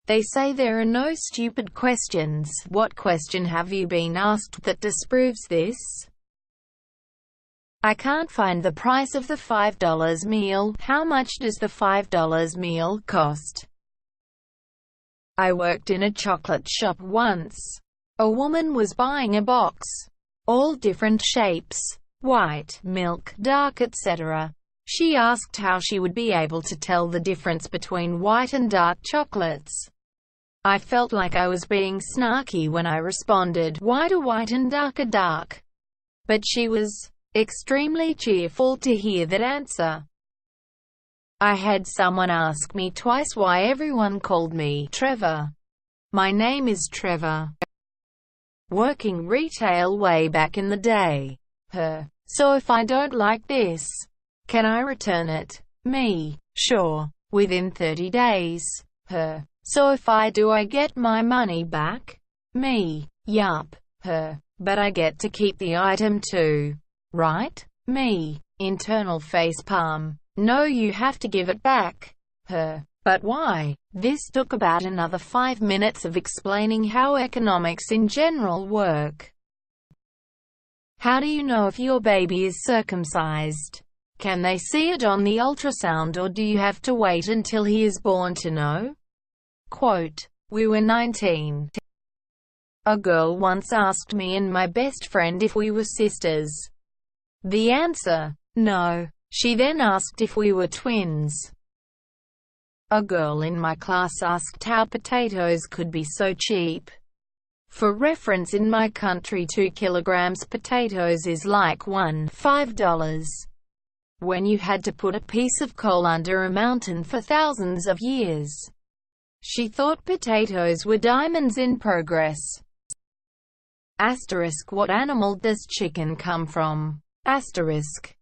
They say there are no stupid questions. What question have you been asked that disproves this? I can't find the price of the $5 meal. How much does the $5 meal cost? I worked in a chocolate shop once. A woman was buying a box. All different shapes. White, milk, dark, etc. She asked how she would be able to tell the difference between white and dark chocolates. I felt like I was being snarky when I responded, white are white and dark are dark. But she was extremely cheerful to hear that answer. I had someone ask me twice why everyone called me Trevor. My name is Trevor. Working retail way back in the day. Her. So if I don't like this, can I return it? Me. Sure. Within 30 days. Her. So if I do, I get my money back? Me. Yup. Her. But I get to keep the item too. Right? Me. Internal facepalm. No, you have to give it back. Her. But why? This took about another 5 minutes of explaining how economics in general work. How do you know if your baby is circumcised? Can they see it on the ultrasound, or do you have to wait until he is born to know? Quote, we were 19. A girl once asked me and my best friend if we were sisters. The answer, no. She then asked if we were twins. A girl in my class asked how potatoes could be so cheap. For reference, in my country 2 kilograms potatoes is like $5. When you had to put a piece of coal under a mountain for thousands of years. She thought potatoes were diamonds in progress. Asterisk, what animal does chicken come from? Asterisk.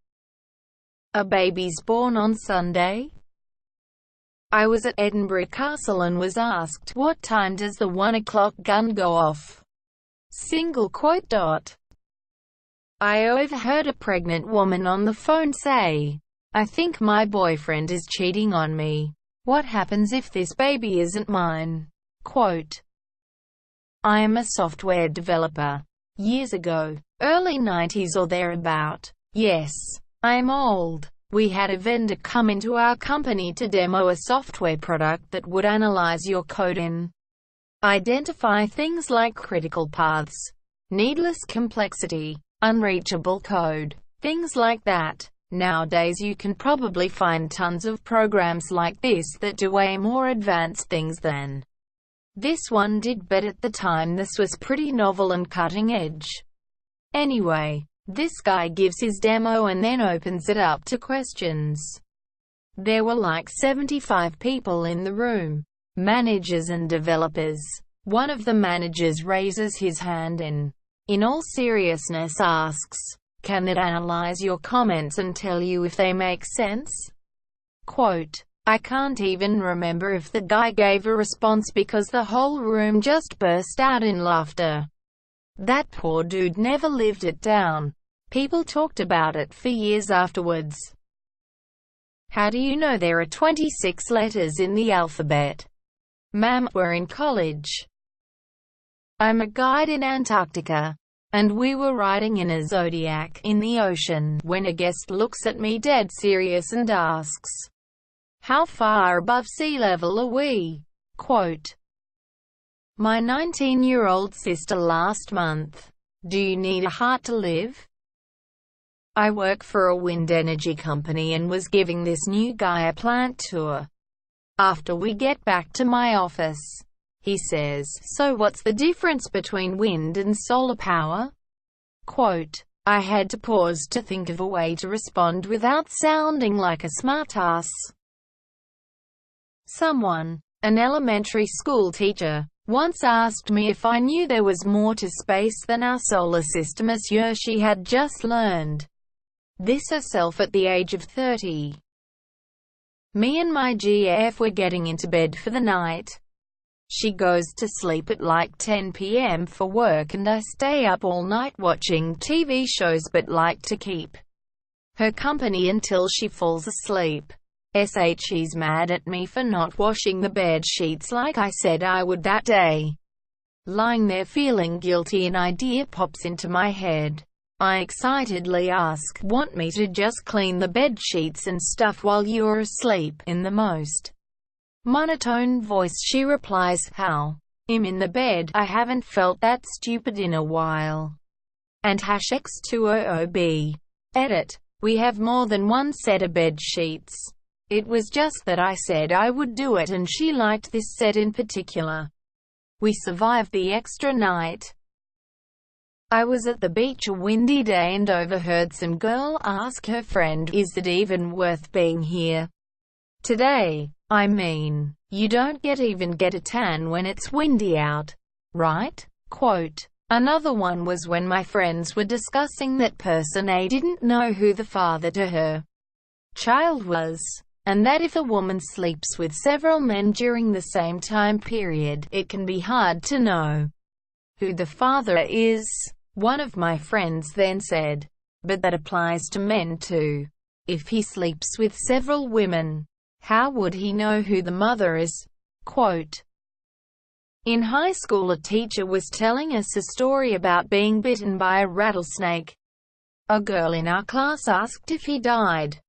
A baby's born on Sunday? I was at Edinburgh Castle and was asked, what time does the 1 o'clock gun go off? Single quote dot. I overheard a pregnant woman on the phone say, I think my boyfriend is cheating on me. What happens if this baby isn't mine? Quote. I am a software developer. Years ago. Early 90s or thereabout. Yes. I am old. We had a vendor come into our company to demo a software product that would analyze your code and identify things like critical paths, needless complexity, unreachable code, things like that. Nowadays you can probably find tons of programs like this that do way more advanced things than this one did, but at the time this was pretty novel and cutting edge. Anyway, this guy gives his demo and then opens it up to questions. There were like 75 people in the room, managers and developers. One of the managers raises his hand and, in all seriousness, asks, can it analyze your comments and tell you if they make sense? Quote, I can't even remember if the guy gave a response because the whole room just burst out in laughter. That poor dude never lived it down. People talked about it for years afterwards. How do you know there are 26 letters in the alphabet? Ma'am, we're in college. I'm a guide in Antarctica. And we were riding in a Zodiac in the ocean when a guest looks at me dead serious and asks, how far above sea level are we? Quote, my 19-year-old sister last month. Do you need a heart to live? I work for a wind energy company and was giving this new guy a plant tour. After we get back to my office, he says, so what's the difference between wind and solar power? Quote, I had to pause to think of a way to respond without sounding like a smartass. Someone, an elementary school teacher, once asked me if I knew there was more to space than our solar system, as she had just learned this herself at the age of 30. Me and my GF were getting into bed for the night. She goes to sleep at like 10 p.m. for work and I stay up all night watching TV shows but like to keep her company until she falls asleep. She's mad at me for not washing the bed sheets like I said I would that day. Lying there feeling guilty, an idea pops into my head. I excitedly ask, want me to just clean the bed sheets and stuff while you're asleep? In the most monotone voice she replies, how? I'm in the bed, I haven't felt that stupid in a while. And #X200B. Edit. We have more than one set of bed sheets. It was just that I said I would do it and she liked this set in particular. We survived the extra night. I was at the beach a windy day and overheard some girl ask her friend, is it even worth being here today? I mean, you don't even get a tan when it's windy out, right? Quote. Another one was when my friends were discussing that person A didn't know who the father to her child was, and that if a woman sleeps with several men during the same time period, it can be hard to know who the father is. One of my friends then said, but that applies to men too. If he sleeps with several women, how would he know who the mother is? Quote. In high school, a teacher was telling us a story about being bitten by a rattlesnake. A girl in our class asked if he died.